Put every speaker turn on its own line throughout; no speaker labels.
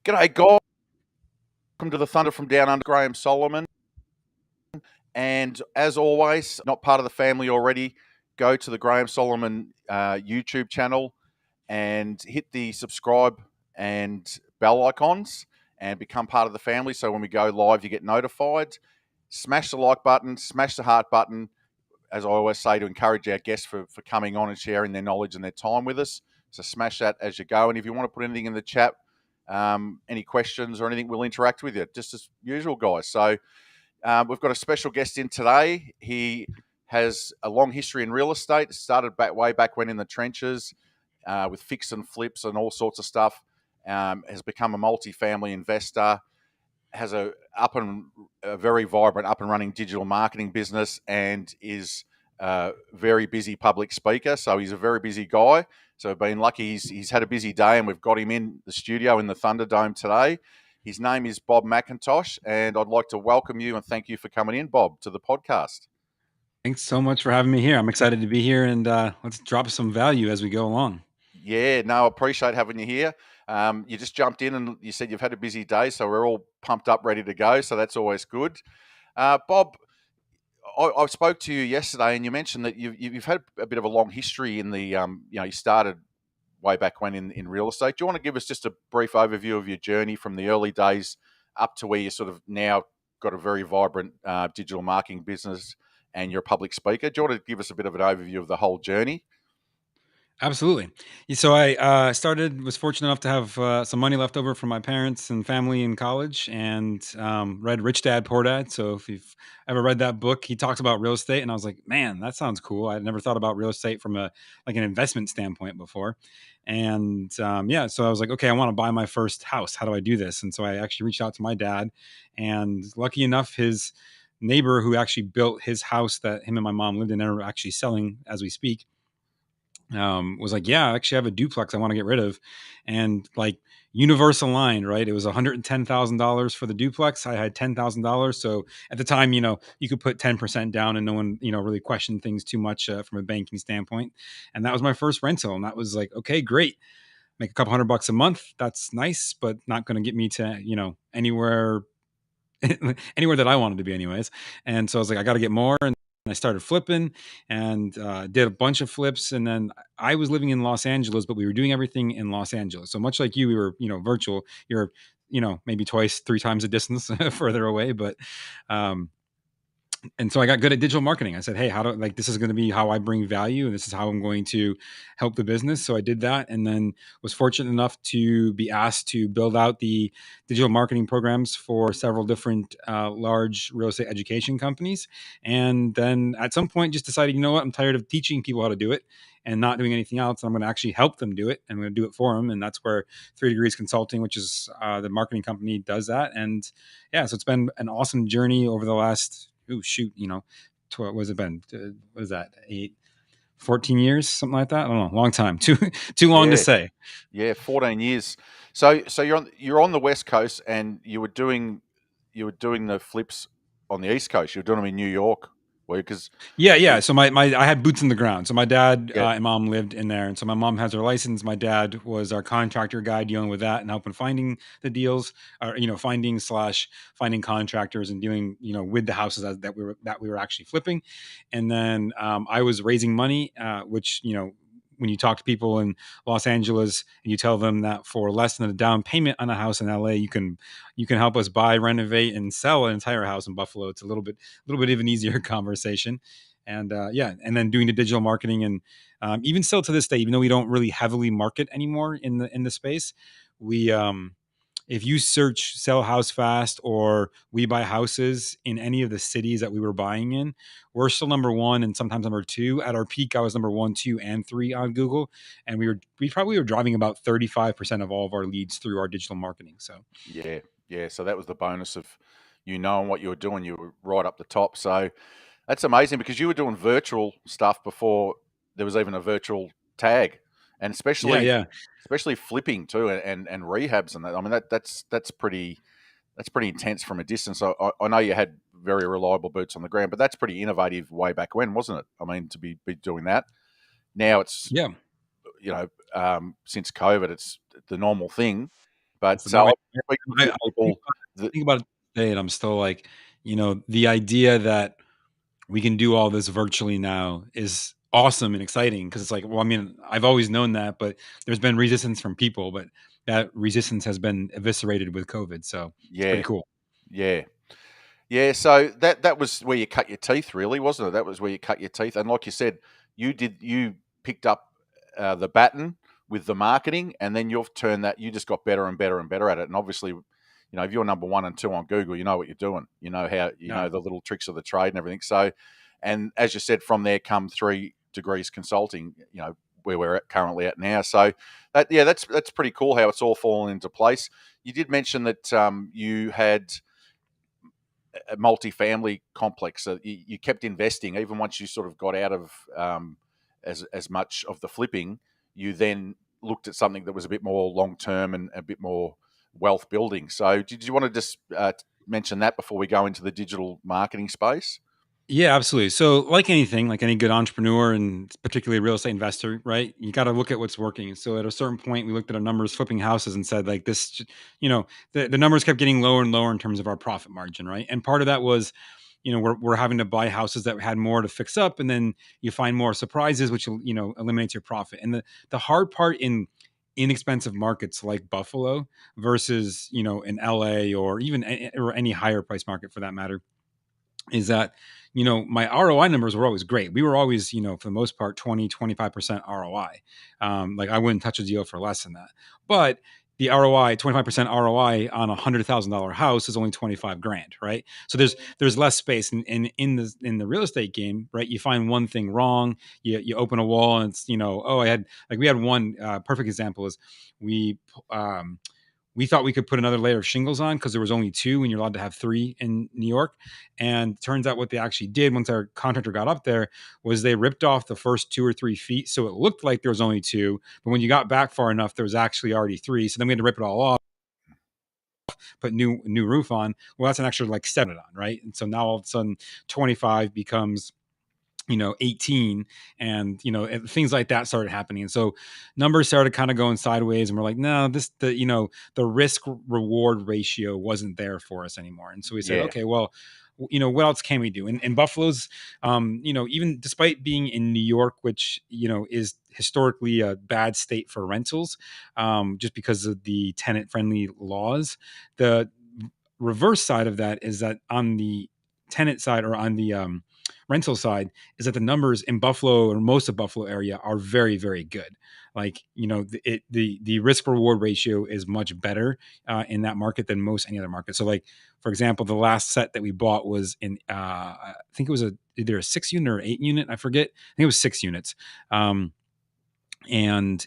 G'day, guys. Welcome to the Thunder from Down Under. Graham Solomon. And as always, not part of the family already, go to the Graham Solomon YouTube channel and hit the subscribe and bell icons and become part of the family. So when we go live, you get notified. Smash the like button, smash the heart button, as I always say, to encourage our guests for coming on and sharing their knowledge and their time with us. So smash that as you go. And if you want to put anything in the chat, any questions or anything, we'll interact with you, just as usual, guys. So we've got a special guest in today. He has a long history in real estate. Started way back when in the trenches with fix and flips and all sorts of stuff. Has become a multi-family investor. Has a very vibrant, up and running digital marketing business, and is a very busy public speaker. So he's a very busy guy. So we've been lucky. He's had a busy day, and we've got him in the studio in the Thunderdome today. His name is Bob McIntosh, and I'd like to welcome you and thank you for coming in, Bob, to the podcast.
Thanks so much for having me here. I'm excited to be here, and let's drop some value as we go along.
Yeah, no, I appreciate having you here. You just jumped in and you said you've had a busy day, so we're all pumped up, ready to go. So that's always good. Bob, I spoke to you yesterday, and you mentioned that you've had a bit of a long history in the, you started way back when in real estate. Do you want to give us just a brief overview of your journey from the early days up to where you sort of now got a very vibrant digital marketing business and you're a public speaker? Do you want to give us a bit of an overview of the whole journey?
Absolutely. So I was fortunate enough to have some money left over from my parents and family in college, and read Rich Dad Poor Dad. So if you've ever read that book, he talks about real estate, and I was like, man, that sounds cool. I'd never thought about real estate from an investment standpoint before. And so I was like, okay, I want to buy my first house. How do I do this? And so I actually reached out to my dad, and lucky enough, his neighbor who actually built his house that him and my mom lived in, and are actually selling as we speak, was like, yeah, I actually have a duplex I want to get rid of. And like, universe aligned, right? It was $110,000 for the duplex. I had $10,000. So at the time, you could put 10% down and no one, really questioned things too much from a banking standpoint. And that was my first rental. And that was like, okay, great. Make a couple $100 a month. That's nice, but not going to get me to, anywhere anywhere that I wanted to be anyways. And so I was like, I got to get more. And I started flipping and did a bunch of flips. And then I was living in Los Angeles, but we were doing everything in Los Angeles. So much like you, we were, virtual. You're, maybe twice, three times the distance further away. But and so I got good at digital marketing. I said, hey, this is going to be how I bring value, and this is how I'm going to help the business. So I did that, and then was fortunate enough to be asked to build out the digital marketing programs for several different large real estate education companies. And then at some point just decided, you know what, I'm tired of teaching people how to do it and not doing anything else. I'm going to actually help them do it. I'm going to do it for them. And that's where 3 Degrees Consulting, which is the marketing company, does that. And yeah, so it's been an awesome journey over the last, what was it been? What is that? 14 years, something like that. I don't know. Long time. Too long to say.
Yeah, 14 years. So you're on the West Coast, and you were doing the flips on the East Coast. You were doing them in New York.
Yeah. So I had boots in the ground. So my dad
Yeah.
and mom lived in there, and so my mom has her license. My dad was our contractor guy, dealing with that and helping finding the deals, or finding contractors and dealing with the houses that we were actually flipping. And then I was raising money, which when you talk to people in Los Angeles and you tell them that for less than a down payment on a house in LA, you can help us buy, renovate, and sell an entire house in Buffalo. It's a little bit of an easier conversation. And and then doing the digital marketing, and even still to this day, even though we don't really heavily market anymore in the space, we if you search sell house fast or we buy houses in any of the cities that we were buying in, we're still number one and sometimes number two. At our peak, I was number 1, 2, and 3 on Google. And we probably were driving about 35% of all of our leads through our digital marketing. So
yeah. So that was the bonus of knowing what you were doing. You were right up the top. So that's amazing, because you were doing virtual stuff before there was even a virtual tag, and especially flipping too, and rehabs and that. I mean, that's pretty intense from a distance. I know you had very reliable boots on the ground, but that's pretty innovative way back when, wasn't it? I mean, to be doing that. Now it's since COVID, it's the normal thing. But
So now
speaking
I
to
think
people that
think about it today, and I'm still like, the idea that we can do all this virtually now is awesome and exciting because it's like, well, I mean, I've always known that, but there's been resistance from people, but that resistance has been eviscerated with COVID. So it's pretty
yeah,
cool.
yeah. Yeah, so that was where you cut your teeth, really, wasn't it? That was where you cut your teeth, and like you said, you picked up the baton with the marketing, and then you've turned that. You just got better and better and better at it, and obviously, if you're number one and two on Google, you know what you're doing. You know how
Yeah.
the little tricks of the trade and everything. So, and as you said, from there come 3 degrees consulting. Where we're currently at now. So that's pretty cool how it's all fallen into place. You did mention that you had a multi-family complex. So you kept investing even once you sort of got out of as much of the flipping. You then looked at something that was a bit more long term and a bit more wealth building. So did you want to just mention that before we go into the digital marketing space?
Yeah, absolutely. So, like anything, like any good entrepreneur and particularly a real estate investor, right? You got to look at what's working. So, at a certain point, we looked at our numbers flipping houses and said, like, the numbers kept getting lower and lower in terms of our profit margin, right? And part of that was, we're having to buy houses that had more to fix up, and then you find more surprises, which eliminates your profit. And the hard part in inexpensive markets like Buffalo versus in LA or even or any higher price market for that matter is that my ROI numbers were always great. We were always, for the most part, 20-25% ROI. Like I wouldn't touch a deal for less than that. But the ROI, 25% ROI on $100,000 house is only 25 grand, right? So there's less space. And in the real estate game, right, you find one thing wrong, you open a wall and it's, we had one perfect example is we um we thought we could put another layer of shingles on because there was only two and you're allowed to have three in New York. And turns out what they actually did once our contractor got up there was they ripped off the first 2 or 3 feet. So it looked like there was only two, but when you got back far enough, there was actually already three. So then we had to rip it all off, put new roof on. Well, that's an extra like 7 on, right? And so now all of a sudden 25 becomes 18 and things like that started happening, and so numbers started kind of going sideways and we're like, no, the risk reward ratio wasn't there for us anymore. And so we said,
Yeah,
okay, well, what else can we do? And Buffalo's even despite being in New York, which is historically a bad state for rentals, just because of the tenant friendly laws, the reverse side of that is that on the tenant side or on the rental side is that the numbers in Buffalo or most of Buffalo area are very, very good. Like, the risk reward ratio is much better in that market than most any other market. So, like, for example, the last set that we bought was I think it was either a 6 unit or 8 unit. I forget. I think it was 6 units. And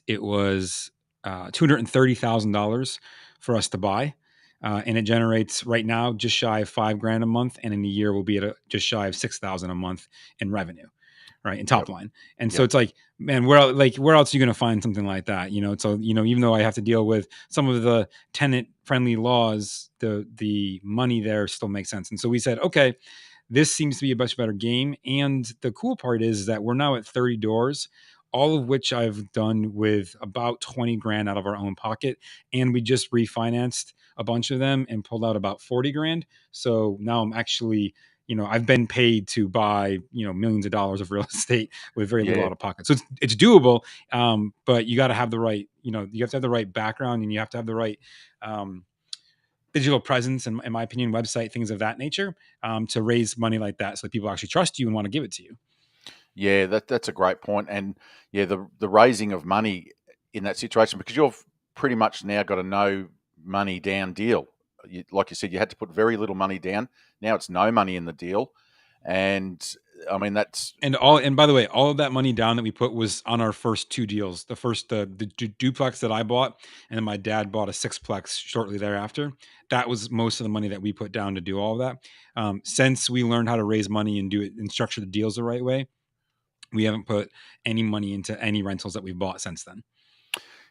it was $230,000 for us to buy. And it generates right now just shy of 5 grand a month, and in a year we'll be at just shy of 6,000 a month in revenue, right? In
yep,
top line. And so
yep,
it's like, man, where else are you going to find something like that? So even though I have to deal with some of the tenant friendly laws, the money there still makes sense. And so we said, okay, this seems to be a much better game. And the cool part is that we're now at 30 doors, all of which I've done with about 20 grand out of our own pocket. And we just refinanced a bunch of them and pulled out about 40 grand. So now I'm actually, I've been paid to buy, millions of dollars of real estate with very little
yeah,
out of pocket. So it's doable. But you got to have the right, you have to have the right background and you have to have the right, digital presence and, in my opinion, website, things of that nature, to raise money like that so that people actually trust you and want to give it to you.
yeah. That's a great point, and yeah, the raising of money in that situation because you've pretty much now got a no money down deal. Like you said, you had to put very little money down. Now it's no money in the deal, and I mean that's
And by the way, all of that money down that we put was on our first two deals. The first, the duplex that I bought, and then my dad bought a sixplex shortly thereafter. That was most of the money that we put down to do all of that. Since we learned how to raise money and do it and structure the deals the right way, we haven't put any money into any rentals that we've bought since then.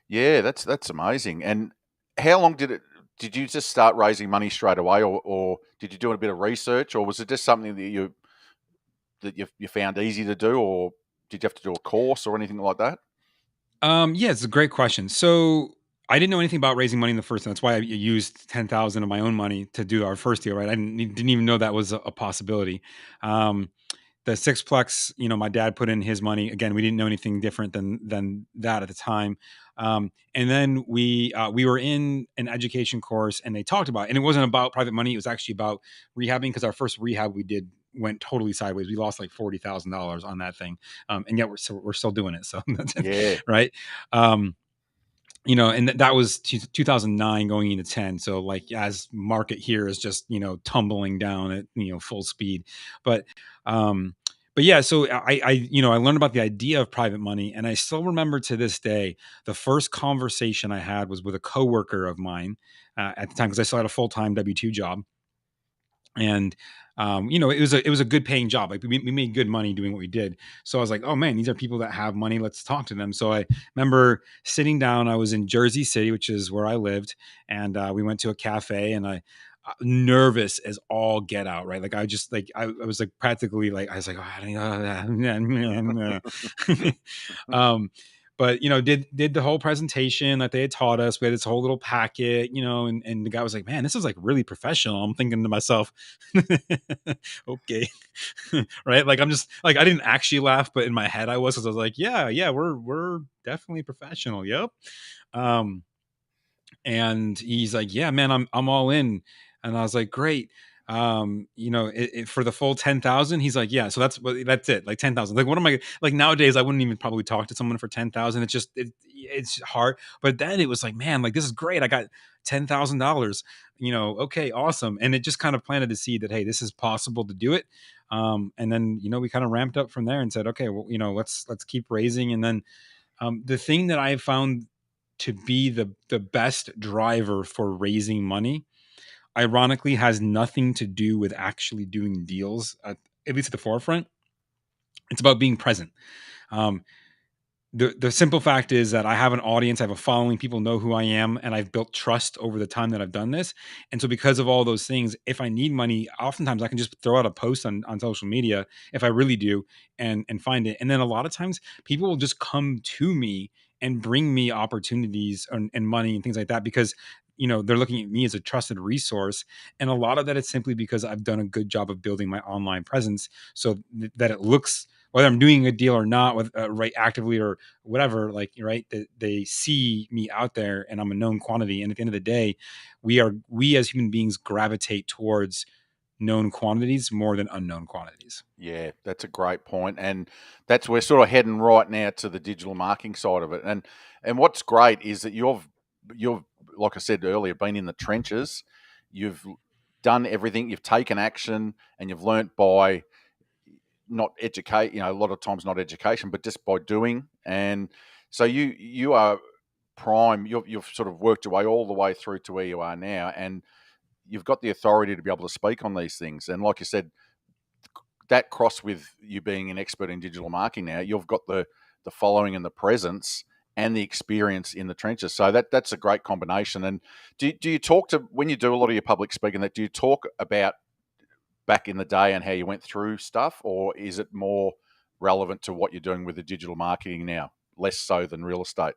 yeah, that's amazing. And how long did it? Did you just start raising money straight away, or did you do a bit of research, or was it just something that you found easy to do, or did you have to do a course or anything like that?
Yeah, it's a great question. So I didn't know anything about raising money in the first. That's why I used 10,000 of my own money to do our first deal. Right, I didn't even know that was a possibility. Um, the sixplex, my dad put in his money. Again, we didn't know anything different than that at the time. And then we were in an education course, and they talked about, and it wasn't about private money. It was actually about rehabbing, because our first rehab we did went totally sideways. We lost like $40,000 on that thing, and yet we're still doing it. So that's
Yeah.
right. Um, and that was 2009 going into 10. So like, as market here is just, tumbling down at, full speed. But, um, but yeah, so I learned about the idea of private money, and I still remember to this day, the first conversation I had was with a coworker of mine at the time, because I still had a full-time W-2 job. And it was a good paying job. Like, we made good money doing what we did. So I was like, oh man, these are people that have money, let's talk to them. So I remember sitting down. I was in Jersey City, which is where I lived, and we went to a cafe, and I nervous as all get out, right? Like, I just like I was like practically like, I was like, oh, I don't know. um but did the whole presentation that they had taught us. We had this whole little packet, and the guy was like, man, this is like really professional. I'm thinking to myself, okay. Right, like, I'm just like, I didn't actually laugh, but in my head I was, because I was like, yeah, we're definitely professional. Yep. um and he's like, yeah man, I'm all in. And I was like, great. For the full 10,000. He's like, yeah, so that's it, like 10,000. Like, what am I like, nowadays I wouldn't even probably talk to someone for 10,000. It's hard. But then it was like, man, like, this is great, I got $10,000. Okay, awesome. And it just kind of planted the seed that, hey, this is possible to do it. And then we kind of ramped up from there and said, okay, well, let's keep raising. And then the thing that I found to be the best driver for raising money, ironically, has nothing to do with actually doing deals, at least at the forefront. It's about being present. Um, the simple fact is that I have an audience, I have a following, people know who I am, and I've built trust over the time that I've done this. And so, because of all those things, if I need money, oftentimes I can just throw out a post on social media, if I really do, and find it. And then a lot of times people will just come to me and bring me opportunities and money and things like that, because they're looking at me as a trusted resource. And a lot of that is simply because I've done a good job of building my online presence, so that it looks, whether I'm doing a deal or not, with right, actively or whatever, like, right, they see me out there and I'm a known quantity. And at the end of the day, we as human beings gravitate towards known quantities more than unknown quantities.
Yeah, that's a great point, and that's, we're sort of heading right now to the digital marketing side of it. And what's great is that you've like I said earlier, been in the trenches. You've done everything. You've taken action, and you've learnt by not educate. A lot of times not education, but just by doing. And so you are prime. You've sort of worked your way all the way through to where you are now, and you've got the authority to be able to speak on these things. And like you said, that cross with you being an expert in digital marketing now, you've got the following and the presence and the experience in the trenches. So that's a great combination. And do you talk to, when you do a lot of your public speaking, that do you talk about back in the day and how you went through stuff, or is it more relevant to what you're doing with the digital marketing now, less so than real estate?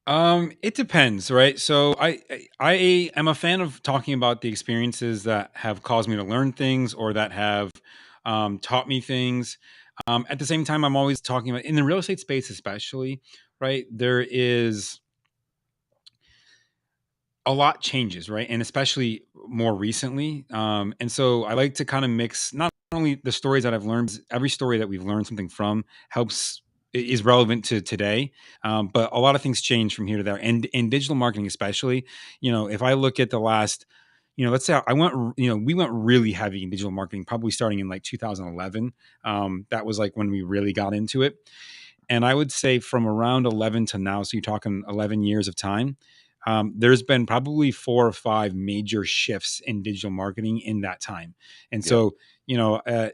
It depends, right? So I am a fan of talking about the experiences that have caused me to learn things, or that have taught me things. At the same time, I'm always talking about, in the real estate space, especially, right? There is a lot changes, right? And especially more recently. And so I like to kind of mix not only the stories that I've learned, every story that we've learned something from helps, is relevant to today. But a lot of things change from here to there. And in digital marketing, especially, if I look at the last, let's say we went really heavy in digital marketing, probably starting in like 2011. That was like when we really got into it. And I would say from around 11 to now, so you're talking 11 years of time, there's been probably 4 or 5 major shifts in digital marketing in that time. And
Yeah.
so,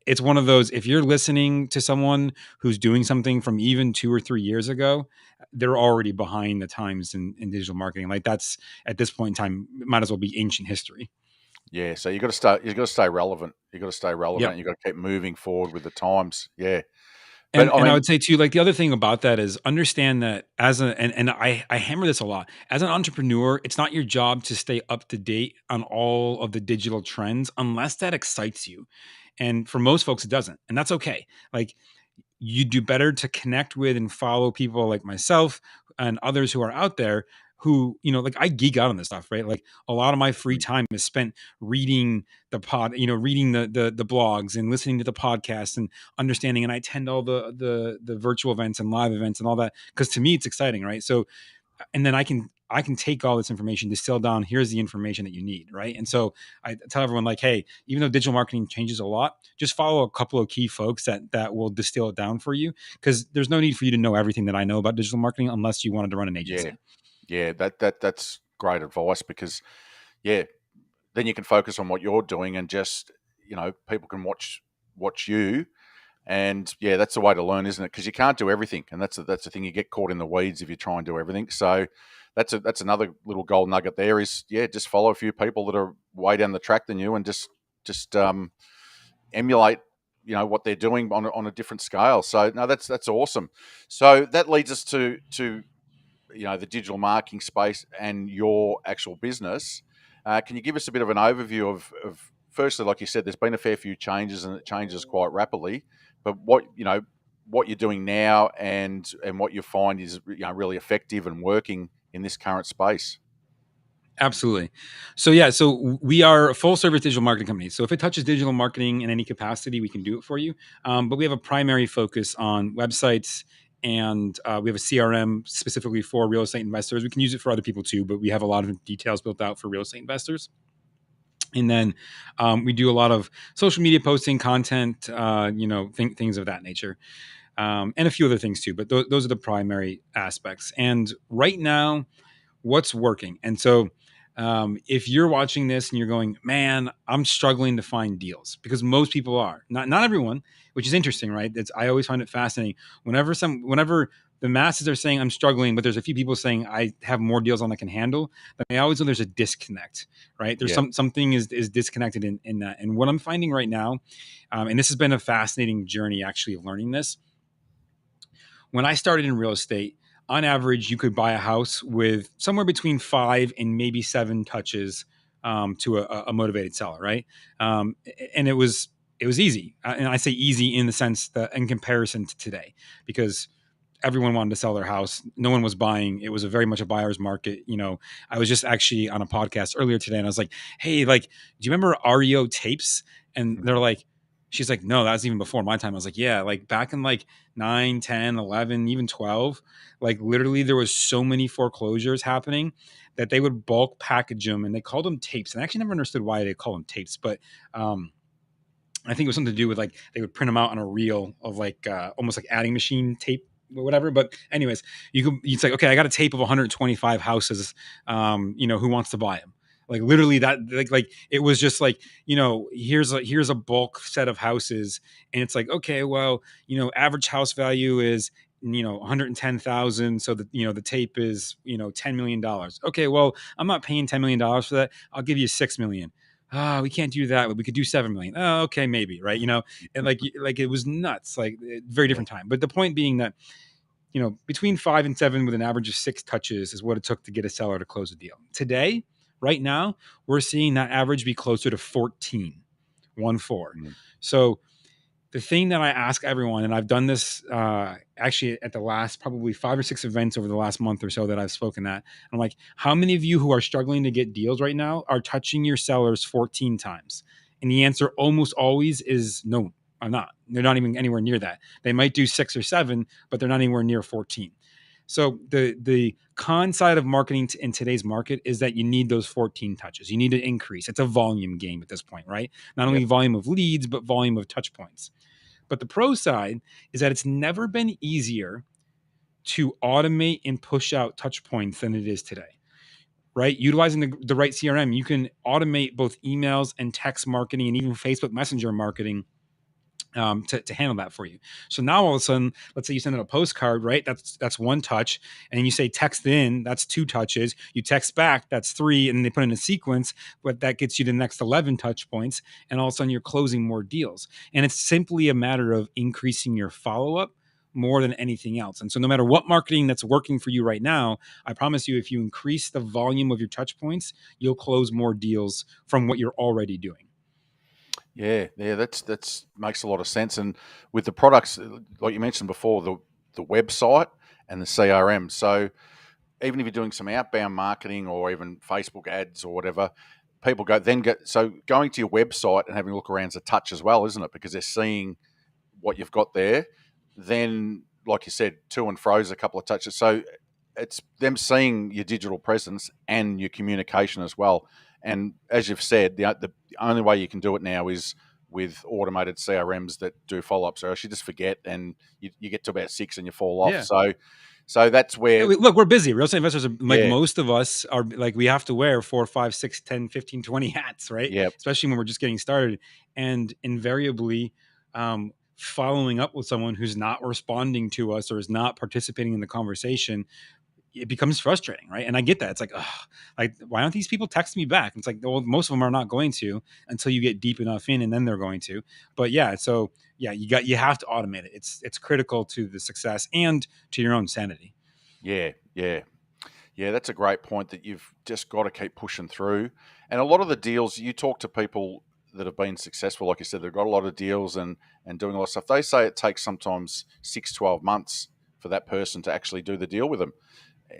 it's one of those, if you're listening to someone who's doing something from even 2 or 3 years ago, they're already behind the times in digital marketing. Like, that's, at this point in time, it might as well be ancient history.
Yeah. So you got to start. You got to stay relevant. You got to stay relevant.
Yep.
You got to keep moving forward with the times. Yeah. But I
And I
mean,
would say too, like the other thing about that is understand that as a and I hammer this a lot. As an entrepreneur, it's not your job to stay up to date on all of the digital trends unless that excites you. And for most folks, it doesn't. And that's okay. Like you do better to connect with and follow people like myself and others who are out there who, like I geek out on this stuff, right? Like a lot of my free time is spent reading reading the blogs and listening to the podcast and understanding. And I attend all the virtual events and live events and all that because to me it's exciting, right? So and then I can take all this information, distill down. Here's the information that you need, right? And so I tell everyone like, hey, even though digital marketing changes a lot, just follow a couple of key folks that will distill it down for you, because there's no need for you to know everything that I know about digital marketing unless you wanted to run an
yeah,
agency.
yeah, that's great advice because yeah, then you can focus on what you're doing and just people can watch you. And yeah, that's the way to learn, isn't it? Because you can't do everything, and that's the thing. You get caught in the weeds if you try and do everything. So that's another little gold nugget there. Is just follow a few people that are way down the track than you, and just emulate what they're doing on a different scale. So no, that's awesome. So that leads us to the digital marketing space and your actual business. Can you give us a bit of an overview of firstly, like you said, there's been a fair few changes and it changes quite rapidly, but what you're doing now and what you find is really effective and working in this current space.
Absolutely. So yeah, so we are a full service digital marketing company. So if it touches digital marketing in any capacity, we can do it for you. But we have a primary focus on websites, and we have a CRM specifically for real estate investors. We can use it for other people too, but we have a lot of details built out for real estate investors. And then we do a lot of social media posting, content, things of that nature, and a few other things too. But those are the primary aspects. And right now, what's working? And so if you're watching this and you're going, man, I'm struggling to find deals, because most people are, not everyone, which is interesting, right? I always find it fascinating whenever the masses are saying I'm struggling, but there's a few people saying I have more deals on I can handle. But I always know there's a disconnect, right? There's
Yeah.
something is disconnected in that. And what I'm finding right now, and this has been a fascinating journey actually of learning this. When I started in real estate, on average, you could buy a house with somewhere between 5 and maybe 7 touches to a motivated seller, right? And it was easy, and I say easy in the sense that in comparison to today, because everyone wanted to sell their house. No one was buying. It was very much a buyer's market. I was just actually on a podcast earlier today and I was like, hey, like, do you remember REO tapes? And they're like, she's like, no, that was even before my time. I was like, yeah, like back in like 9, 10, 11, even 12, like literally there was so many foreclosures happening that they would bulk package them and they called them tapes. And I actually never understood why they call them tapes, but, I think it was something to do with like they would print them out on a reel of like almost like adding machine tape or whatever. But anyways, it's like, okay, I got a tape of 125 houses. Who wants to buy them? Like literally that, like it was just like, here's a bulk set of houses, and it's like, okay, well, average house value is 110,000. So the tape is $10 million. Okay, well, I'm not paying $10 million for that. I'll give you 6 million. We can't do that, but we could do 7 million. Oh, okay, maybe, right? And like it was nuts, like very
Yeah.
different time. But the point being that, between 5 and 7 with an average of 6 touches is what it took to get a seller to close a deal. Today, right now, we're seeing that average be closer to 14, 1-4.
Mm.
So the thing that I ask everyone, and I've done this actually at the last probably 5 or 6 events over the last month or so that I've spoken at. I'm like, how many of you who are struggling to get deals right now are touching your sellers 14 times? And the answer almost always is no, I'm not. They're not even anywhere near that. They might do 6 or 7, but they're not anywhere near 14. So the con side of marketing in today's market is that you need those 14 touches. You need to increase. It's a volume game at this point, right? Not only
Yep.
volume of leads, but volume of touch points. But the pro side is that it's never been easier to automate and push out touch points than it is today, right? Utilizing the right CRM, you can automate both emails and text marketing and even Facebook Messenger marketing to handle that for you. So now all of a sudden, let's say you send out a postcard, right? That's 1 touch, and you say text in, that's 2 touches. You text back, that's 3, and then they put in a sequence, but that gets you the next 11 touch points, and all of a sudden you're closing more deals. And it's simply a matter of increasing your follow up more than anything else. And so no matter what marketing that's working for you right now, I promise you, if you increase the volume of your touch points, you'll close more deals from what you're already doing.
Yeah, that's makes a lot of sense. And with the products, like you mentioned before, the website and the CRM. So even if you're doing some outbound marketing or even Facebook ads or whatever, people going to your website and having a look around is a touch as well, isn't it? Because they're seeing what you've got there. Then, like you said, to and fro's a couple of touches. So it's them seeing your digital presence and your communication as well. And as you've said, the only way you can do it now is with automated CRMs that do follow ups, or else you just forget and you get to about 6 and you fall off.
Yeah.
So that's
Yeah,
where,
look, we're busy. Real estate investors are like,
yeah,
most of us are, like, we have to wear 4, 5, 6, 10, 15, 20 hats, right?
yeah,
Especially when we're just getting started. And invariably, following up with someone who's not responding to us or is not participating in the conversation, it becomes frustrating, right? And I get that. It's like, ugh, like, why don't these people text me back? It's like, well, most of them are not going to until you get deep enough in, and then they're going to. But yeah, so yeah, you have to automate it. It's critical to the success and to your own sanity.
yeah. That's a great point, that you've just got to keep pushing through. And a lot of the deals, you talk to people that have been successful, like you said, they've got a lot of deals and doing a lot of stuff. They say it takes sometimes 6, 12 months for that person to actually do the deal with them,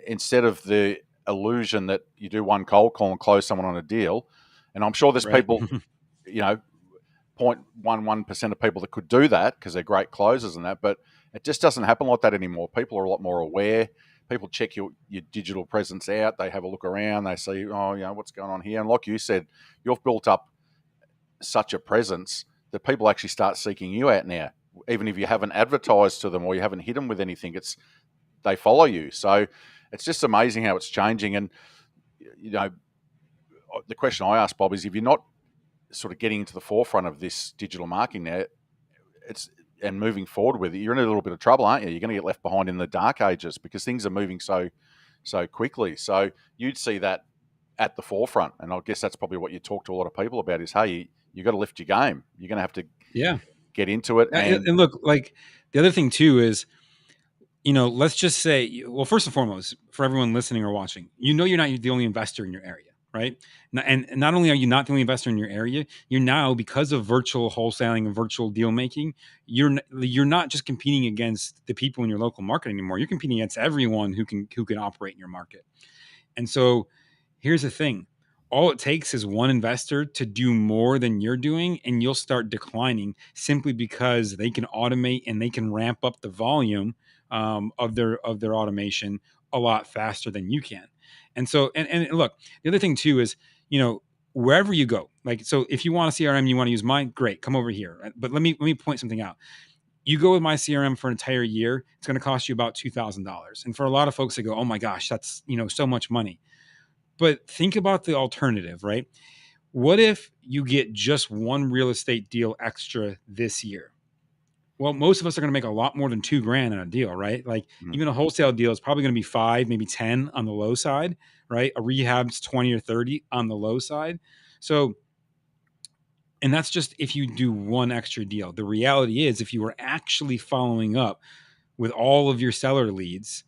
instead of the illusion that you do one cold call and close someone on a deal. And I'm sure there's
Right.
people, 0.11% of people that could do that because they're great closers and that, but it just doesn't happen like that anymore. People are a lot more aware. People check your digital presence out. They have a look around. They see, what's going on here? And like you said, you've built up such a presence that people actually start seeking you out now. Even if you haven't advertised to them or you haven't hit them with anything, they follow you. So it's just amazing how it's changing. And the question I ask Bob is, if you're not sort of getting into the forefront of this digital marketing now, and moving forward with it, you're in a little bit of trouble, aren't you? You're going to get left behind in the dark ages because things are moving so quickly. So you'd see that at the forefront, and I guess that's probably what you talk to a lot of people about is, hey, you got to lift your game. You're going to have to
Yeah.
get into it.
And look, like, the other thing too is, let's just say, well, first and foremost, for everyone listening or watching, you're not the only investor in your area, right? And not only are you not the only investor in your area, you're now, because of virtual wholesaling and virtual deal making, you're not just competing against the people in your local market anymore. You're competing against everyone who can operate in your market. And so here's the thing. All it takes is one investor to do more than you're doing, and you'll start declining simply because they can automate and they can ramp up the volume of their automation a lot faster than you can. And so, and look, the other thing too is, wherever you go, like, so if you want a CRM, you want to use mine, great, come over here. But let me point something out. You go with my CRM for an entire year, it's going to cost you about $2,000. And for a lot of folks, they go, oh my gosh, that's, so much money. But think about the alternative, right? What if you get just one real estate deal extra this year? Well, most of us are going to make a lot more than $2,000 in a deal, right? Like, even a wholesale deal is probably going to be 5, maybe 10 on the low side, right? A rehab's 20 or 30 on the low side. So, and that's just if you do one extra deal. The reality is, if you were actually following up with all of your seller leads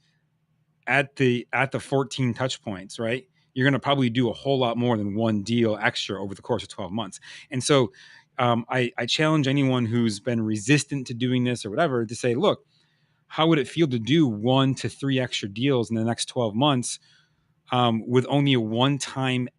at the 14 touch points, right? You're going to probably do a whole lot more than one deal extra over the course of 12 months. And so I challenge anyone who's been resistant to doing this or whatever to say, look, how would it feel to do 1 to 3 extra deals in the next 12 months with only a one-time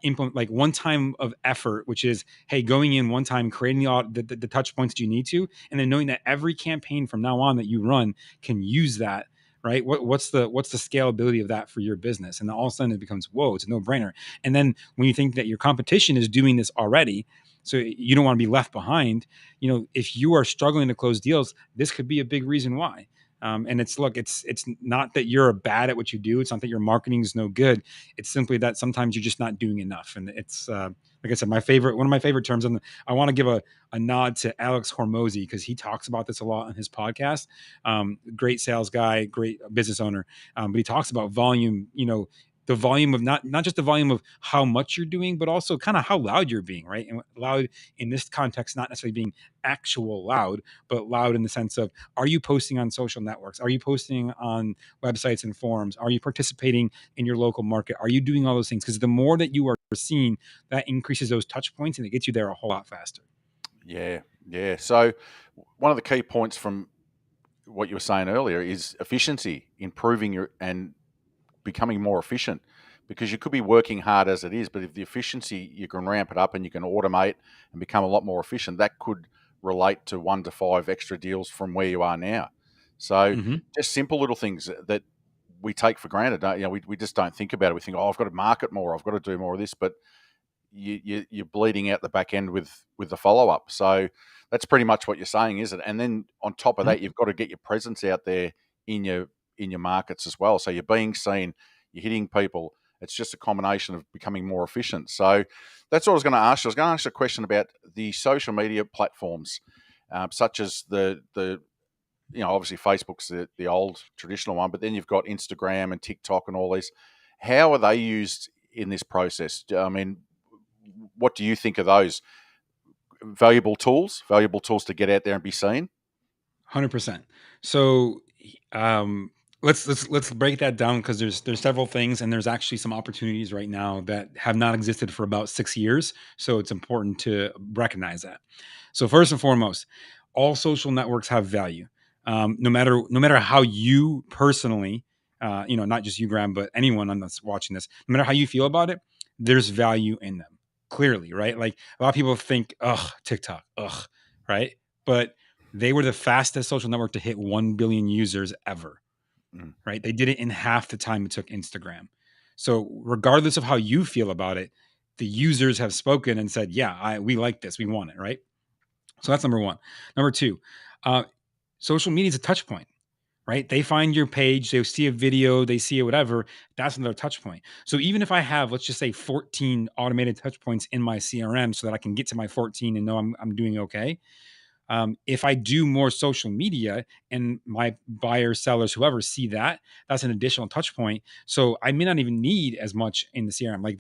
implement, like one time of effort, which is, hey, going in one time, creating the touch points that you need to, and then knowing that every campaign from now on that you run can use that, right? What's the scalability of that for your business? And then all of a sudden it becomes, whoa, it's a no-brainer. And then when you think that your competition is doing this already, so you don't want to be left behind, if you are struggling to close deals, this could be a big reason why. And it's not that you're bad at what you do. It's not that your marketing is no good. It's simply that sometimes you're just not doing enough. And it's like I said, one of my favorite terms. And I want to give a nod to Alex Hormozy because he talks about this a lot on his podcast. Great sales guy, great business owner, but he talks about volume. the volume of not just the volume of how much you're doing, but also kind of how loud you're being, right? And loud in this context, not necessarily being actual loud, but loud in the sense of, are you posting on social networks? Are you posting on websites and forums? Are you participating in your local market? Are you doing all those things? Because the more that you are seen, that increases those touch points and it gets you there a whole lot faster.
Yeah, yeah. So one of the key points from what you were saying earlier is efficiency, improving your and becoming more efficient, because you could be working hard as it is, but if the efficiency, you can ramp it up and you can automate and become a lot more efficient, that could relate to 1 to 5 extra deals from where you are now. So
Mm-hmm.
just simple little things that we take for granted. We just don't think about it. We think, oh, I've got to market more, I've got to do more of this, but you're bleeding out the back end with the follow up. So that's pretty much what you're saying, is it? And then on top of that, you've got to get your presence out there in your markets as well. So you're being seen, you're hitting people. It's just a combination of becoming more efficient. So that's what I was going to ask you. I was going to ask you a question about the social media platforms, such as the obviously Facebook's the old traditional one, but then you've got Instagram and TikTok and all these. How are they used in this process? I mean, what do you think of those? Valuable tools to get out there and be seen?
100%. So let's break that down, because there's several things, and there's actually some opportunities right now that have not existed for about 6 years. So it's important to recognize that. So first and foremost, all social networks have value. No matter how you personally, not just you, Graham, but anyone on that's watching this, no matter how you feel about it, there's value in them. Clearly, right? Like, a lot of people think, ugh, TikTok, ugh, right? But they were the fastest social network to hit 1 billion users ever,
Mm.
right? They did it in half the time it took Instagram. So regardless of how you feel about it, the users have spoken and said, yeah, we like this, we want it, right? So that's number one. Number two, uh, social media is a touch point, right? They find your page, they see a video, they see a whatever. That's another touch point. So even if I have, let's just say, 14 automated touch points in my CRM so that I can get to my 14 and know I'm doing okay. If I do more social media and my buyers, sellers, whoever see that, that's an additional touch point. So I may not even need as much in the CRM. Like,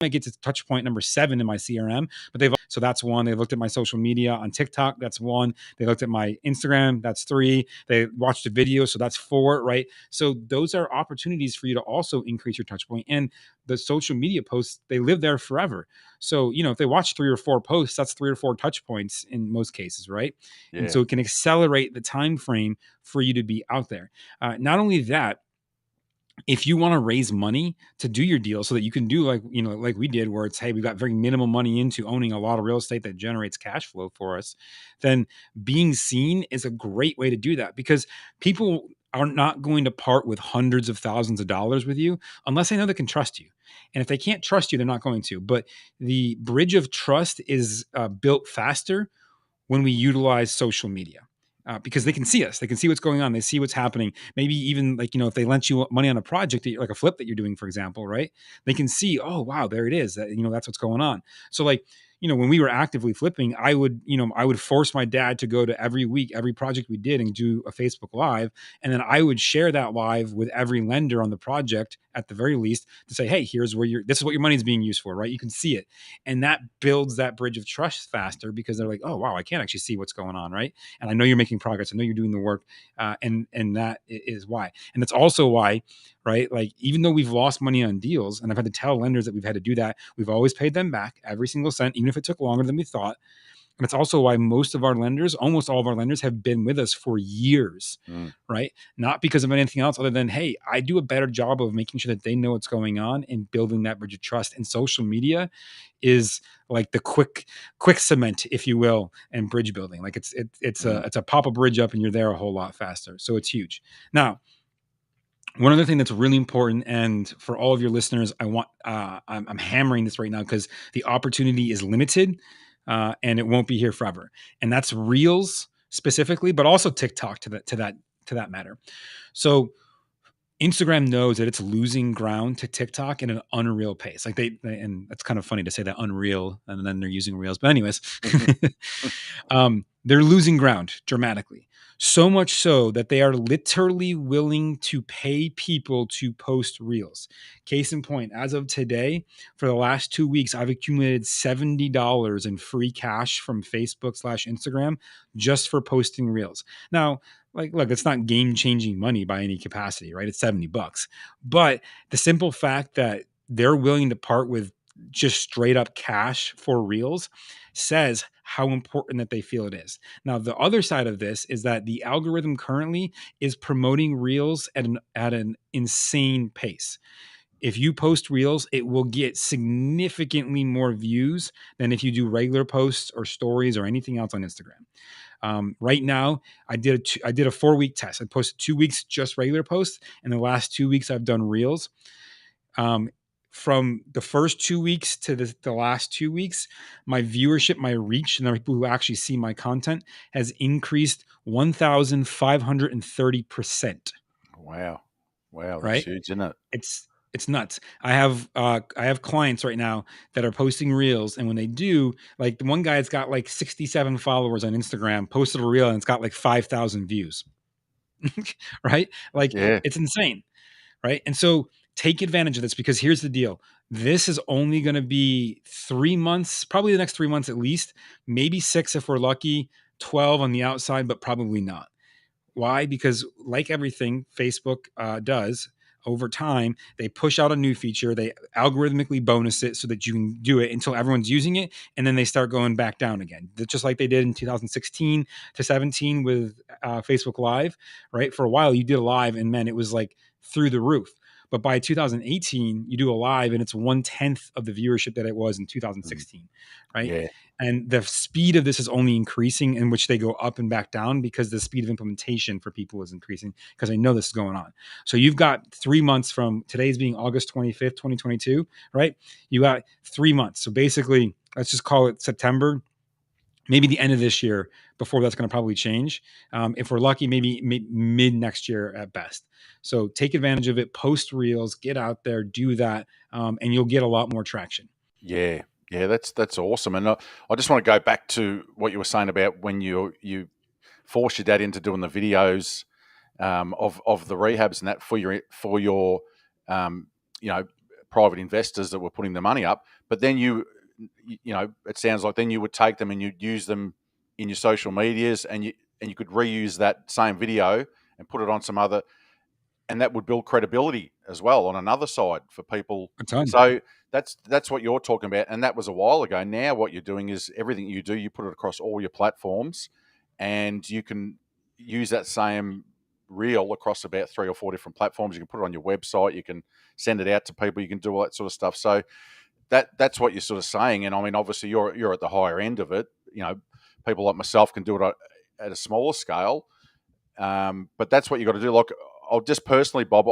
I get to touch point number 7 in my CRM, but so that's one. They looked at my social media on TikTok. That's one. They looked at my Instagram. That's 3. They watched a video. So that's 4, right? So those are opportunities for you to also increase your touch point. And the social media posts, they live there forever. So, if they watch 3 or 4 posts, that's 3 or 4 touch points in most cases, right? And
Yeah.
so it can accelerate the time frame for you to be out there. Not only that, if you want to raise money to do your deal so that you can do, like we did, where it's, hey, we've got very minimal money into owning a lot of real estate that generates cash flow for us, then being seen is a great way to do that, because people are not going to part with hundreds of thousands of dollars with you unless they know they can trust you. And if they can't trust you, they're not going to. But the bridge of trust is built faster when we utilize social media. Because they can see us, they can see what's going on, they see what's happening. Maybe even, like, if they lent you money on a project, like a flip that you're doing, for example, right? They can see, oh wow, there it is. That's what's going on. So, like, when we were actively flipping, I would force my dad to go to every week, every project we did, and do a Facebook Live, and then I would share that live with every lender on the project, at the very least, to say, hey, here's where this is what your money is being used for, right? You can see it, and that builds that bridge of trust faster, because they're like, oh wow, I can actually see what's going on, right? And I know you're making progress. I know you're doing the work, and that is why. And that's also why, right? Like, even though we've lost money on deals, and I've had to tell lenders that we've had to do that, we've always paid them back every single cent, even if it took longer than we thought. And it's also why most of our lenders, almost all of our lenders, have been with us for years,
Mm.
right? Not because of anything else other than, hey, I do a better job of making sure that they know what's going on and building that bridge of trust. And social media is like the quick cement, if you will, and bridge building. Like, it's a pop a bridge up and you're there a whole lot faster. So it's huge. Now, one other thing that's really important, and for all of your listeners, I'm hammering this right now because the opportunity is limited, and it won't be here forever. And that's Reels specifically, but also TikTok to that matter. So Instagram knows that it's losing ground to TikTok in an unreal pace. Like, and that's kind of funny to say that, unreal, and then they're using Reels. But anyways, they're losing ground dramatically. So much so that they are literally willing to pay people to post reels. Case in point, as of today, for the last 2 weeks, I've accumulated $70 in free cash from Facebook/Instagram just for posting reels. Now, like, look, it's not game changing money by any capacity, right? It's $70. But the simple fact that they're willing to part with just straight up cash for reels says how important that they feel it is. Now, the other side of this is that the algorithm currently is promoting reels at an insane pace. If you post reels, it will get significantly more views than if you do regular posts or stories or anything else on Instagram. Right now, I did a 4 week test. I posted 2 weeks just regular posts, and the last 2 weeks I've done reels. Um, from the first 2 weeks to the last 2 weeks, my viewership, my reach, and the people who actually see my content has increased 1,530%.
Wow. Wow, that's
Right?
huge, isn't it?
It's nuts. I have clients right now that are posting reels, and when they do, like the one guy's got like 67 followers on Instagram, posted a reel and it's got like 5,000 views. Right? Like
Yeah.
it's insane. Right? And so take advantage of this, because here's the deal. This is only going to be 3 months, probably the next 3 months at least, maybe 6 if we're lucky, 12 on the outside, but probably not. Why? Because like everything Facebook does over time, they push out a new feature, they algorithmically bonus it so that you can do it until everyone's using it, and then they start going back down again. Just like they did in 2016 to 17 with Facebook Live, right? For a while, you did a live, and man, it was like through the roof. But by 2018, you do a live, and it's 1/10 of the viewership that it was in 2016, right?
Yeah.
And the speed of this is only increasing, in which they go up and back down because the speed of implementation for people is increasing, because I know this is going on. So you've got 3 months from today's being August 25th, 2022, right? You got 3 months. So basically, let's just call it September, maybe the end of this year before that's going to probably change. If we're lucky, maybe mid next year at best. So take advantage of it, post reels, get out there, do that, and you'll get a lot more traction.
Yeah. Yeah, that's awesome. And I just want to go back to what you were saying about when you force your dad into doing the videos of the rehabs and that for your um, you know private investors that were putting the money up. But then it sounds like then you would take them and you'd use them in your social medias, and you could reuse that same video and put it on some other, and that would build credibility as well on another side for people.
A ton.
So that's what you're talking about, and that was a while ago. Now what you're doing is everything you do, you put it across all your platforms, and you can use that same reel across about 3 or 4 different platforms. You can put it on your website, you can send it out to people, you can do all that sort of stuff. So that's what you're sort of saying. And I mean, obviously you're at the higher end of it. People like myself can do it at a smaller scale. But that's what you got to do. Like, I'll just personally, Bob,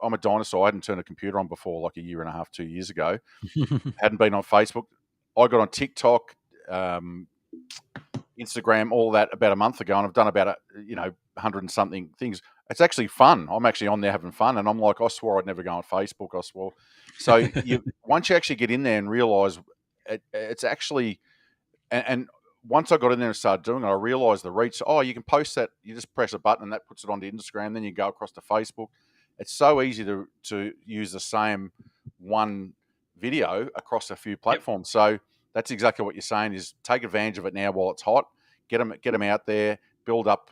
I'm a dinosaur. I hadn't turned a computer on before like a year and a half, 2 years ago. Hadn't been on Facebook. I got on TikTok, Instagram, all that about a month ago, and I've done about 100 and something things. It's actually fun. I'm actually on there having fun, and I'm like, I swore I'd never go on Facebook. I swore. So once you actually get in there and realize it's actually, and once I got in there and started doing it, I realized the reach. Oh, you can post that. You just press a button and that puts it onto Instagram. Then you go across to Facebook. It's so easy to use the same one video across a few platforms. So that's exactly what you're saying, is take advantage of it now while it's hot. Get them out there, build up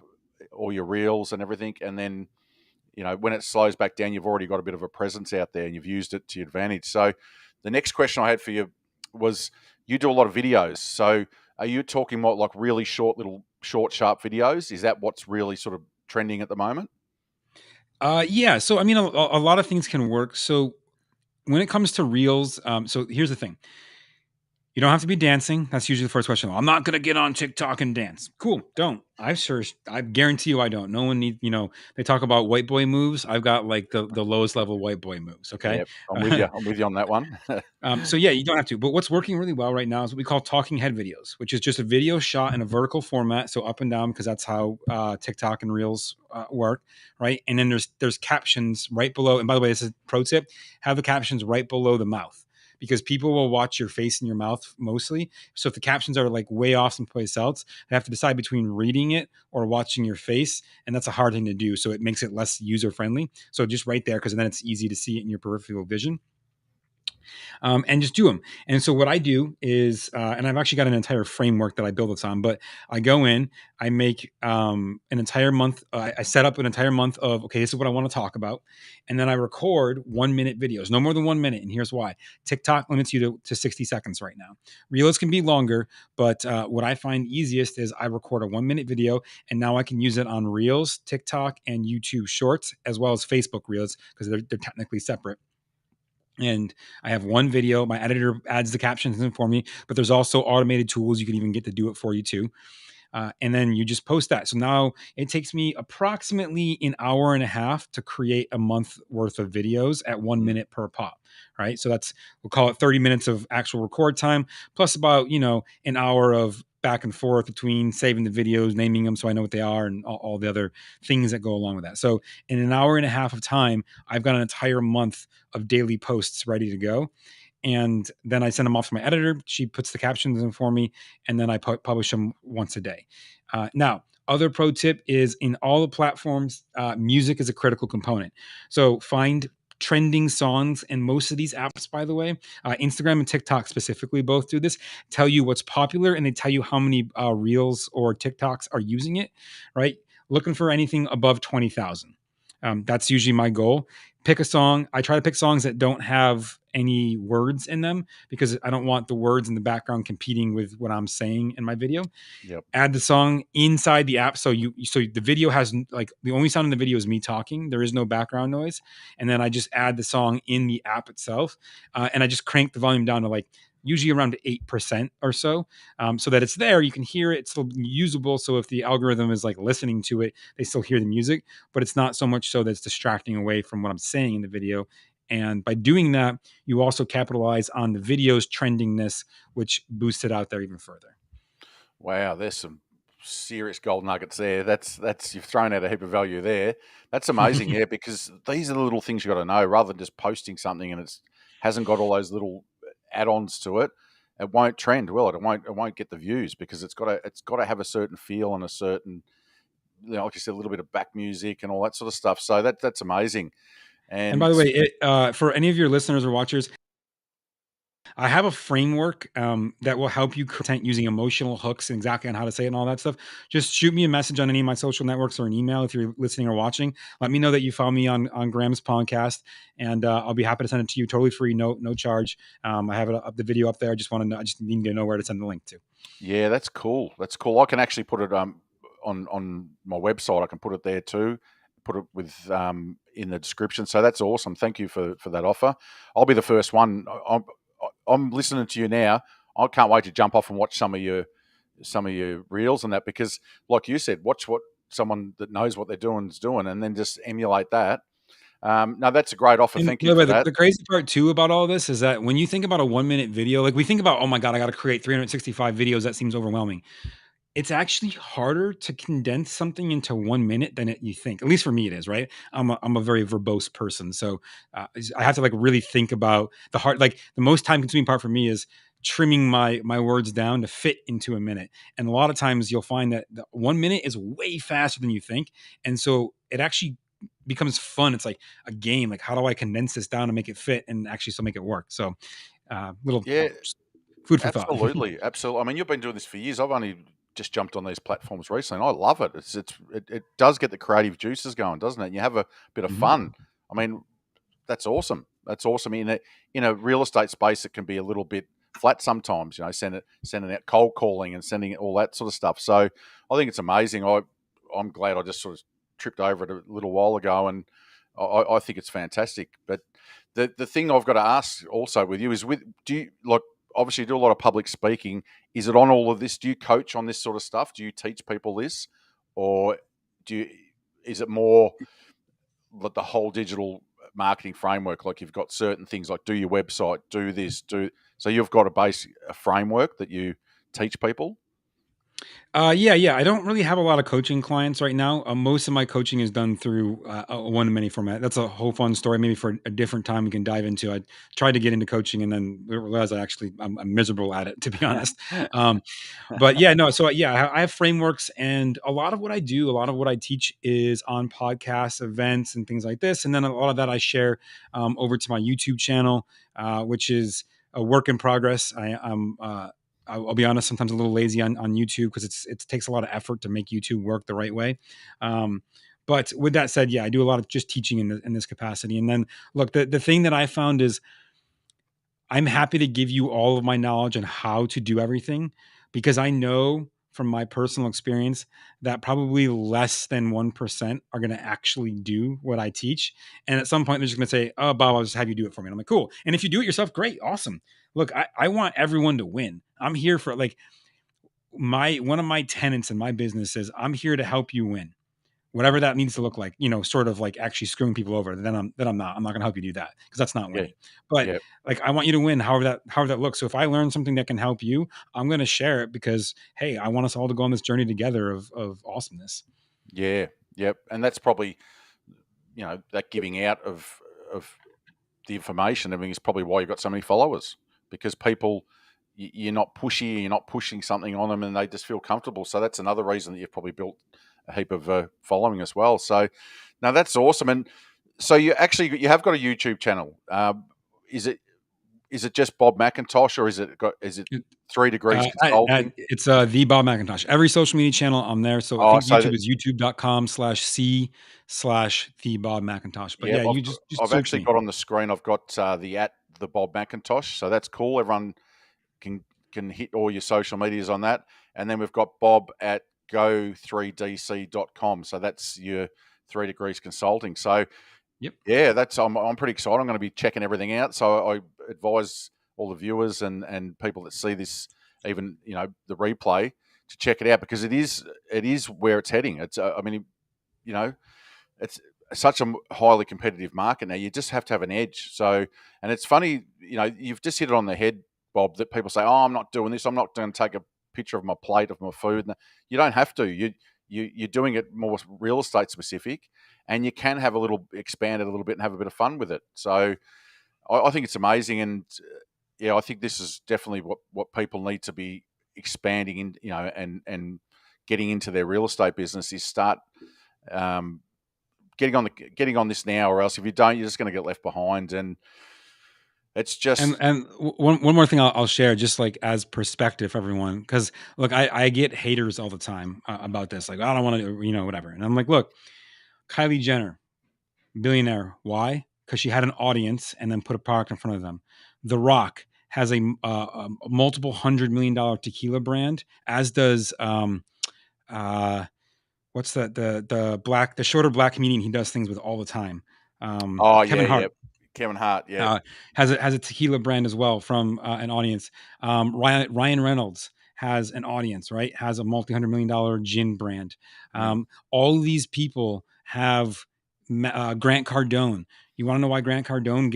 all your reels and everything. And then, when it slows back down, you've already got a bit of a presence out there and you've used it to your advantage. So the next question I had for you was, you do a lot of videos. So are you talking about like really short, sharp videos? Is that what's really sort of trending at the moment?
Yeah. So, I mean, a lot of things can work. So when it comes to reels, so here's the thing. You don't have to be dancing. That's usually the first question. I'm not going to get on TikTok and dance. Cool. Don't. I guarantee you I don't. No one needs, they talk about white boy moves. I've got like the lowest level white boy moves. Okay.
Yeah, I'm with you. I'm with you on that one.
So yeah, you don't have to. But what's working really well right now is what we call talking head videos, which is just a video shot in a vertical format. So up and down, because that's how TikTok and Reels work. Right. And then there's captions right below. And by the way, this is a pro tip: have the captions right below the mouth. because people will watch your face and your mouth mostly. So if the captions are like way off someplace else, they have to decide between reading it or watching your face, and that's a hard thing to do. So it makes it less user friendly. So just right there, because then it's easy to see it in your peripheral vision. And just do them. And so what I do is, and I've actually got an entire framework that I build this on, but I go in, I make an entire month, I set up an entire month of, okay, this is what I want to talk about. And then I record 1 minute videos, no more than 1 minute. And here's why. TikTok limits you to 60 seconds right now. Reels can be longer, but what I find easiest is I record a 1 minute video, and now I can use it on Reels, TikTok, and YouTube Shorts, as well as Facebook Reels, because they're technically separate. And I have one video. My editor adds the captions in for me, but there's also automated tools you can even get to do it for you too. And then you just post that. So now it takes me approximately an hour and a half to create a month worth of videos at 1 minute per pop. Right. So we'll call it 30 minutes of actual record time, plus about, an hour of back and forth between saving the videos, naming them so I know what they are, and all the other things that go along with that. So in an hour and a half of time, I've got an entire month of daily posts ready to go. And then I send them off to my editor. She puts the captions in for me, and then I publish them once a day. Now, other pro tip is, in all the platforms, music is a critical component. So find trending songs, and most of these apps, by the way, Instagram and TikTok specifically, both do this, tell you what's popular, and they tell you how many Reels or TikToks are using it, right? Looking for anything above 20,000. That's usually my goal. Pick a song. I try to pick songs that don't have any words in them, because I don't want the words in the background competing with what I'm saying in my video.
Yep.
Add the song inside the app. So the video has, like, the only sound in the video is me talking. There is no background noise. And then I just add the song in the app itself. And I just crank the volume down to, like, usually around 8% or so, so that it's there. You can hear it. It's still usable. So if the algorithm is like listening to it, they still hear the music, but it's not so much so that it's distracting away from what I'm saying in the video. And by doing that, you also capitalize on the video's trendingness, which boosts it out there even further.
Wow, there's some serious gold nuggets there. That's you've thrown out a heap of value there. That's amazing, yeah, because these are the little things you got to know, rather than just posting something and it's hasn't got all those little add-ons to it. It won't trend, will it? It won't get the views, because it's got to have a certain feel and a certain, like you said, a little bit of back music and all that sort of stuff. So that's amazing.
And by
And
the way, for any of your listeners or watchers, I have a framework that will help you content using emotional hooks, and exactly on how to say it and all that stuff. Just shoot me a message on any of my social networks or an email if you're listening or watching. Let me know that you found me on Graham's podcast, and I'll be happy to send it to you totally free, no charge. I have the video up there. I just need to know where to send the link to.
yeah, that's cool. That's cool. I can actually put it on my website. I can put it there too. Put it with in the description. So that's awesome. Thank you for that offer. I'll be the first one. I'm listening to you now. I can't wait to jump off and watch some of your reels and that, because, like you said, watch what someone that knows what they're doing is doing, and then just emulate that. No, that's a great offer.
And
Thank
by
you
the way,
for that.
the crazy part too about all this is that when you think about a 1 minute video, like, we think about, oh my God, I got to create 365 videos. That seems overwhelming. It's actually harder to condense something into 1 minute than you think. At least for me, it is, right? I'm a very verbose person. So I have to, like, really think about the most time consuming part for me is trimming my words down to fit into a minute. And a lot of times you'll find that the 1 minute is way faster than you think. And so it actually becomes fun. It's like a game. Like, how do I condense this down to make it fit and actually still make it work? So little
Yeah,
food for thought.
absolutely, absolutely. I mean, you've been doing this for years. I've only just jumped on these platforms recently, and I love it. It does get the creative juices going, doesn't it? And you have a bit of
Mhm.
fun. I mean, that's awesome. That's awesome. In a real estate space, it can be a little bit flat sometimes. Sending out cold calling and sending all that sort of stuff. So I think it's amazing. I'm glad I just sort of tripped over it a little while ago, and I think it's fantastic. But the thing I've got to ask also with you is, do you, like, obviously you do a lot of public speaking? Is it on all of this? Do you coach on this sort of stuff? Do you teach people this, or is it more like the whole digital marketing framework? Like, you've got certain things like do your website, do this, so you've got a framework that you teach people?
Yeah. I don't really have a lot of coaching clients right now. Most of my coaching is done through a one-to-many format. That's a whole fun story. Maybe for a different time we can dive into. I tried to get into coaching and then realized I'm miserable at it, to be honest. Um, but yeah, no. So yeah, I have frameworks, and a lot of what I do, a lot of what I teach is on podcasts, events, and things like this. And then a lot of that I share over to my YouTube channel, which is a work in progress. I'll be honest, sometimes a little lazy on YouTube because it takes a lot of effort to make YouTube work the right way. Um, but with that said, yeah, I do a lot of just teaching in this capacity. And then look, the thing that I found is I'm happy to give you all of my knowledge on how to do everything because I know from my personal experience that probably less than 1% are going to actually do what I teach. And at some point, they're just going to say, "Oh, Bob, I'll just have you do it for me." And I'm like, cool. And if you do it yourself, great, awesome. Look, I want everyone to win. I'm here for like my one of my tenants in my business is I'm here to help you win, whatever that needs to look like, sort of like actually screwing people over, I'm not going to help you do that because that's not
Yeah,
winning. But
yeah,
like, I want you to win, however that looks. So if I learn something that can help you, I'm going to share it because, hey, I want us all to go on this journey together of awesomeness.
yeah, yep. And that's probably, that giving out of the information. I mean, is probably why you've got so many followers, because people, you're not pushy, you're not pushing something on them, and they just feel comfortable. So that's another reason that you've probably built a heap of following as well. So now that's awesome. And so you have got a YouTube channel. Is it just Bob McIntosh, or is it 3 Degrees Consulting?
It's the Bob McIntosh. Every social media channel I'm there. So I
Oh,
think
so
YouTube
that,
is youtube.com/c/the Bob McIntosh. But
yeah,
yeah, you just
I've
search
actually
me.
got on the screen. I've got the Bob McIntosh. So that's cool. Everyone can can hit all your social medias on that. And then we've got Bob at go3dc.com. So that's your 3 Degrees Consulting. So
Yep.
yeah, I'm pretty excited. I'm going to be checking everything out. So I advise all the viewers and people that see this, even the replay, to check it out, because it is where it's heading. It's I mean, you know it's such a highly competitive market now. You just have to have an edge. So, and it's funny, you've just hit it on the head, Bob, that people say, "Oh, I'm not doing this. I'm not going to take a picture of my plate of my food." You don't have to. You're doing it more real estate specific, and you can have a little expand it a little bit and have a bit of fun with it. So, I think it's amazing, and yeah, I think this is definitely what people need to be expanding in, and getting into their real estate business, is start um, getting on this now, or else if you don't, you're just going to get left behind. And it's
And
just
one more thing I'll share, just like as perspective for everyone, because look, I get haters all the time about this, like, I don't want to, whatever, and I'm like, look, Kylie Jenner, billionaire, why? Because she had an audience and then put a product in front of them. The Rock has a multiple $100 million tequila brand, as does uh, what's the shorter black comedian he does things with all the time,
oh yeah,
Kevin
yeah,
Hart.
Kevin Hart, yeah.
uh, has a tequila brand as well from an audience. Ryan Reynolds has an audience, right? Has a multi-$100 million gin brand.
Mm.
All these people have Grant Cardone. You want to know why Grant Cardone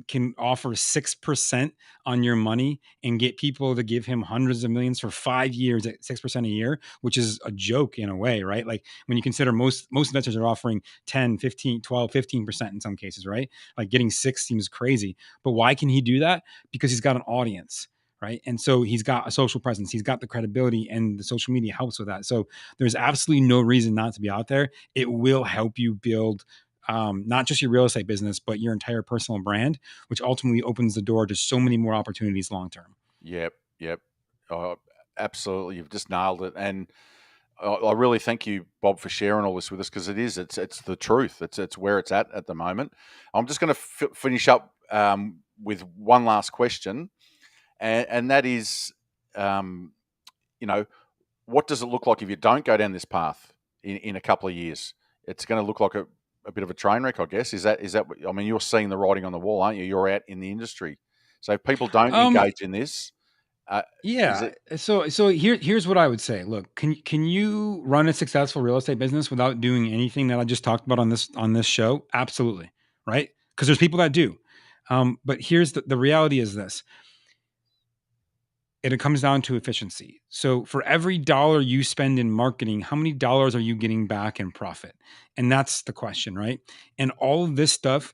can offer 6% on your money and get people to give him hundreds of millions for 5 years at 6% a year, which is a joke in a way, right? Like when you consider most investors are offering 10, 15, 12, 15% in some cases, right? Like getting 6 seems crazy. But why can he do that? Because he's got an audience, right? And so he's got a social presence, he's got the credibility, and the social media helps with that. So there's absolutely no reason not to be out there. It will help you build not just your real estate business, but your entire personal brand, which ultimately opens the door to so many more opportunities long term.
Yep, yep. Absolutely, you've just nailed it. And I really thank you, Bob, for sharing all this with us, because it's the truth. It's where it's at the moment. I'm just going to finish up with one last question, and that is, um, you know, what does it look like if you don't go down this path in a couple of years? It's going to look like a bit of a train wreck, I guess. Is that? I mean, you're seeing the writing on the wall, aren't you? You're out in the industry, so if people don't
Um,
engage in this, is
yeah.
it?
So here's what I would say. Look, can you run a successful real estate business without doing anything that I just talked about on this show? Absolutely, right? Because there's people that do. But here's the reality is this: it comes down to efficiency. So for every dollar you spend in marketing, how many dollars are you getting back in profit? And that's the question, right? And all of this stuff,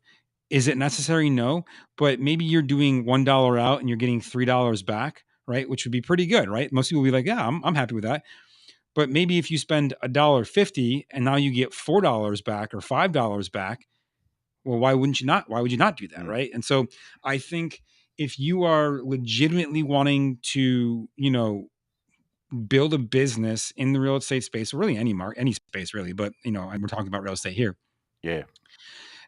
is it necessary? No, but maybe you're doing $1 out and you're getting $3 back, right? Which would be pretty good, right? Most people will be like, yeah, I'm happy with that. But maybe if you spend $1.50 and now you get $4 back or $5 back, well, why wouldn't you not? Why would you not do that,
Mm.
right? And so I think if you are legitimately wanting to, build a business in the real estate space, or really any space really, but we're talking about real estate here,
Yeah.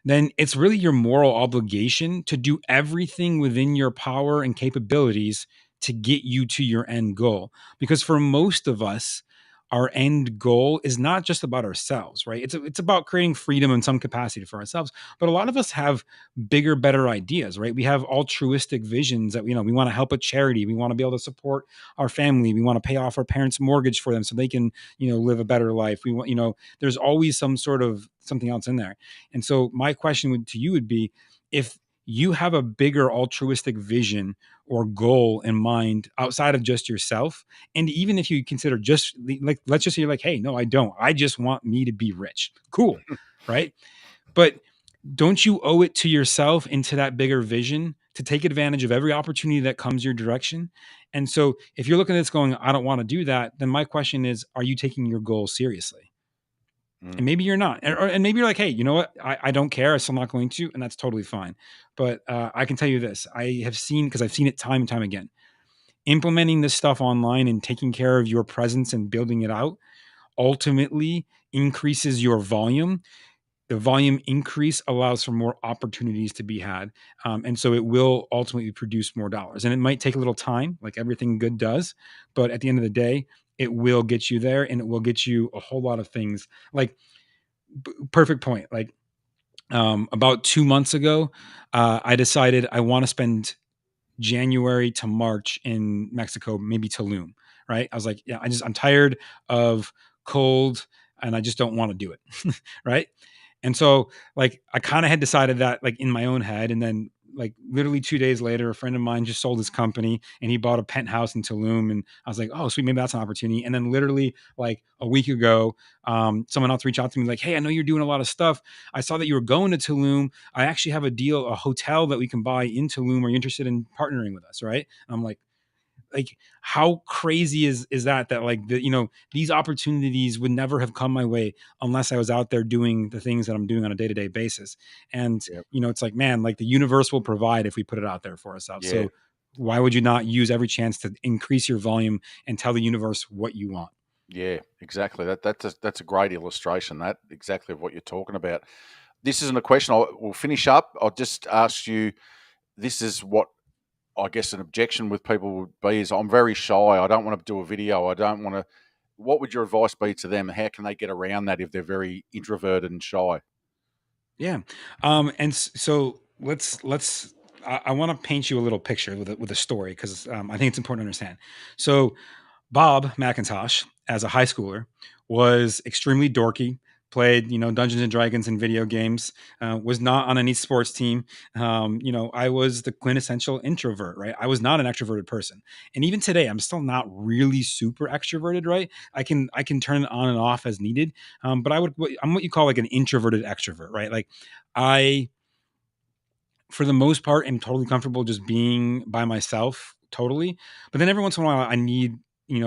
then it's really your moral obligation to do everything within your power and capabilities to get you to your end goal. Because for most of us, our end goal is not just about ourselves, right? It's about creating freedom in some capacity for ourselves. But a lot of us have bigger, better ideas, right? We have altruistic visions that we want to help a charity, we want to be able to support our family, we want to pay off our parents' mortgage for them so they can, live a better life. We want, there's always some sort of something else in there. And so my question to you would be, if you have a bigger altruistic vision or goal in mind outside of just yourself, and even if you consider just like, let's just say you're like, hey, no, I don't. I just want me to be rich. Cool. Right. But don't you owe it to yourself and to that bigger vision to take advantage of every opportunity that comes your direction? And so if you're looking at this going, I don't want to do that, then my question is, are you taking your goal seriously?
Mm.
And maybe you're not. And maybe you're like, hey, you know what? I don't care. I'm still not going to. And that's totally fine. But I can tell you this. I have seen, because I've seen it time and time again, implementing this stuff online and taking care of your presence and building it out ultimately increases your volume. The volume increase allows for more opportunities to be had. And so it will ultimately produce more dollars. And it might take a little time, like everything good does. But at the end of the day, it will get you there, and it will get you a whole lot of things. Like, perfect point. Like, about 2 months ago, I decided I want to spend January to March in Mexico, maybe Tulum. Right? I was like, yeah, I'm tired of cold, and I just don't want to do it. Right? And so, like, I kind of had decided that, like, in my own head. And then, like, literally 2 days later, a friend of mine just sold his company and he bought a penthouse in Tulum. And I was like, oh, sweet, maybe that's an opportunity. And then, literally, like a week ago, someone else reached out to me, like, hey, I know you're doing a lot of stuff. I saw that you were going to Tulum. I actually have a hotel that we can buy in Tulum. Are you interested in partnering with us? Right? And I'm like, how crazy is that like, these opportunities would never have come my way unless I was out there doing the things that I'm doing on a day-to-day basis. And
Yep.
it's like, man, like, the universe will provide if we put it out there for ourselves.
Yeah.
So why would you not use every chance to increase your volume and tell the universe what you want?
Yeah. Exactly. That's a great illustration. That exactly of what you're talking about. This isn't a question. We'll finish up. I'll just ask you. This is what I guess an objection with people would be is I'm very shy. I don't want to do a video. I don't want to. What would your advice be to them? How can they get around that if they're very introverted and shy?
Yeah. So let's I want to paint you a little picture with a story, because I think it's important to understand. So Bob McIntosh, as a high schooler, was extremely dorky. Played, Dungeons and Dragons and video games. Was not on any sports team. I was the quintessential introvert, right? I was not an extroverted person, and even today, I'm still not really super extroverted, right? I can turn it on and off as needed. But I'm what you call like an introverted extrovert, right? Like, I, for the most part, am totally comfortable just being by myself, totally. But then every once in a while, I need,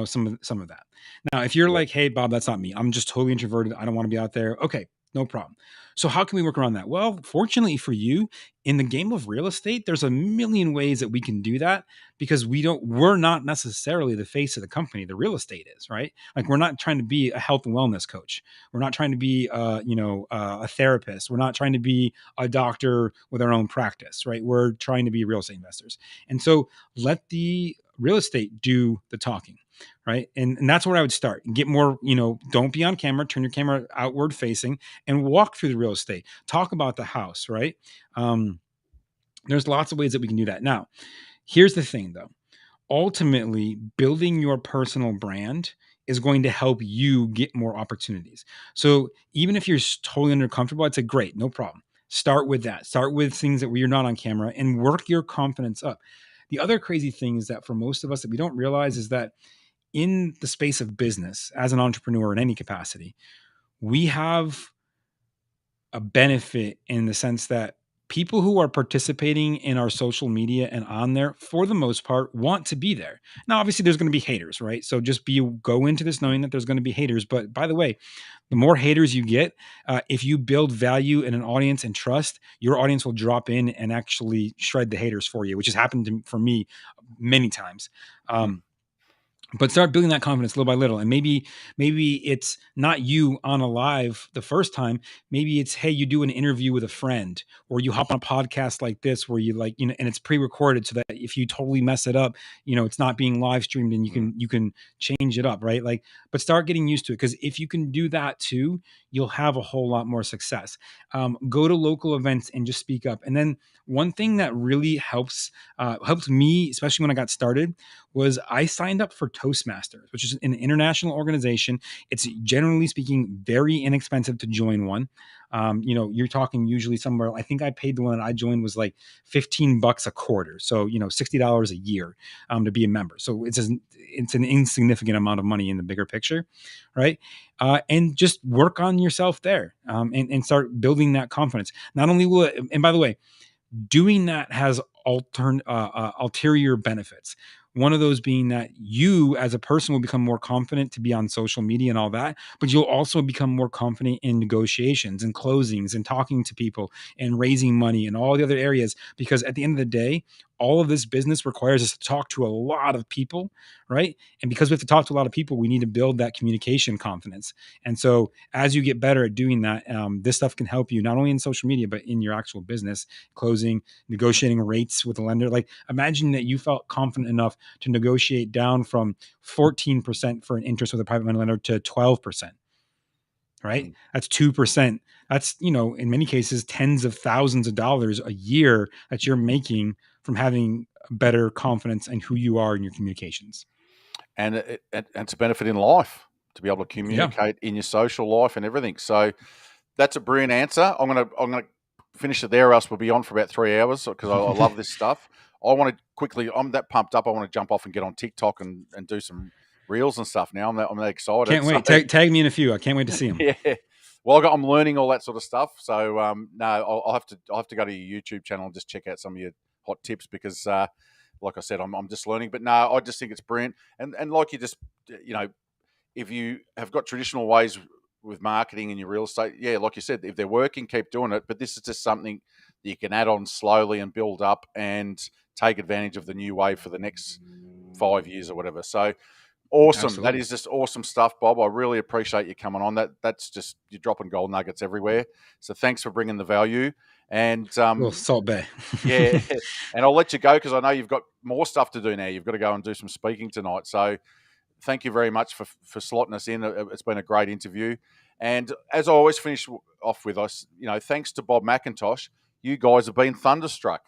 some of that. Now, if you're
Yep.
like, hey, Bob, that's not me. I'm just totally introverted. I don't want to be out there. Okay, no problem. So how can we work around that? Well, fortunately for you, in the game of real estate, there's a million ways that we can do that, because we're not necessarily the face of the company. The real estate is, right? Like, we're not trying to be a health and wellness coach. We're not trying to be, a therapist. We're not trying to be a doctor with our own practice, right? We're trying to be real estate investors. And so let the real estate do the talking, right? And that's where I would start. Get more, don't be on camera, turn your camera outward facing and walk through the real estate. Talk about the house, right? Um, there's lots of ways that we can do that. Now, here's the thing though. Ultimately, building your personal brand is going to help you get more opportunities. So even if you're totally uncomfortable, I'd say, great, no problem. Start with that. Start with things that where you're not on camera and work your confidence up. The other crazy thing is that for most of us that we don't realize is that in the space of business, as an entrepreneur in any capacity, we have a benefit in the sense that people who are participating in our social media and on there, for the most part, want to be there. Now, obviously, there's going to be haters, right? So just go into this knowing that there's going to be haters. But by the way, the more haters you get, if you build value in an audience and trust, your audience will drop in and actually shred the haters for you, which has happened for me many times. But start building that confidence little by little, and maybe it's not you on a live the first time. Maybe it's, hey, you do an interview with a friend, or you hop on a podcast like this where you, like, and it's pre-recorded so that if you totally mess it up, it's not being live streamed, and you can change it up, right? Like, but start getting used to it, because if you can do that too, you'll have a whole lot more success. Go to local events and just speak up. And then one thing that really helped me, especially when I got started, was I signed up for Toastmasters, which is an international organization. It's, generally speaking, very inexpensive to join one. You're talking usually somewhere, I think I paid, the one that I joined was like $15 a quarter. So, $60 a year to be a member. So it's an insignificant amount of money in the bigger picture, right? And just work on yourself there, and start building that confidence. Not only will it, and by the way, doing that has ulterior benefits. One of those being that you as a person will become more confident to be on social media and all that, but you'll also become more confident in negotiations and closings and talking to people and raising money and all the other areas. Because at the end of the day, all of this business requires us to talk to a lot of people, right? And because we have to talk to a lot of people, we need to build that communication confidence. And so as you get better at doing that, this stuff can help you not only in social media, but in your actual business, closing, negotiating rates with a lender. Like, imagine that you felt confident enough to negotiate down from 14% for an interest with a private money lender to 12%, right? That's 2%. That's, in many cases, tens of thousands of dollars a year that you're making from having better confidence in who you are in your communications.
And it's a benefit in life to be able to communicate in your social life and everything. So that's a brilliant answer. I'm gonna finish it there, or else we'll be on for about 3 hours, because I love this stuff. I want to quickly, I'm that pumped up, I want to jump off and get on TikTok and do some reels and stuff now. I'm that excited.
Can't wait. Tag me in a few. I can't wait to see them.
Yeah. Well, I'm learning all that sort of stuff. So no, I'll have to go to your YouTube channel and just check out some of your hot tips, because like I said, I'm just learning. But no, I just think it's brilliant. And like, you just, if you have got traditional ways with marketing and your real estate, yeah, like you said, if they're working, keep doing it. But this is just something that you can add on slowly and build up and take advantage of the new way for the next 5 years or whatever. So awesome.
Absolutely.
That is just awesome stuff, Bob. I really appreciate you coming on. That's just, you're dropping gold nuggets everywhere. So thanks for bringing the value. And
little Salt Bay.
yeah, and I'll let you go, because I know you've got more stuff to do now. You've got to go and do some speaking tonight. So thank you very much for slotting us in. It's been a great interview. And as I always finish off with us, thanks to Bob McIntosh, you guys have been thunderstruck.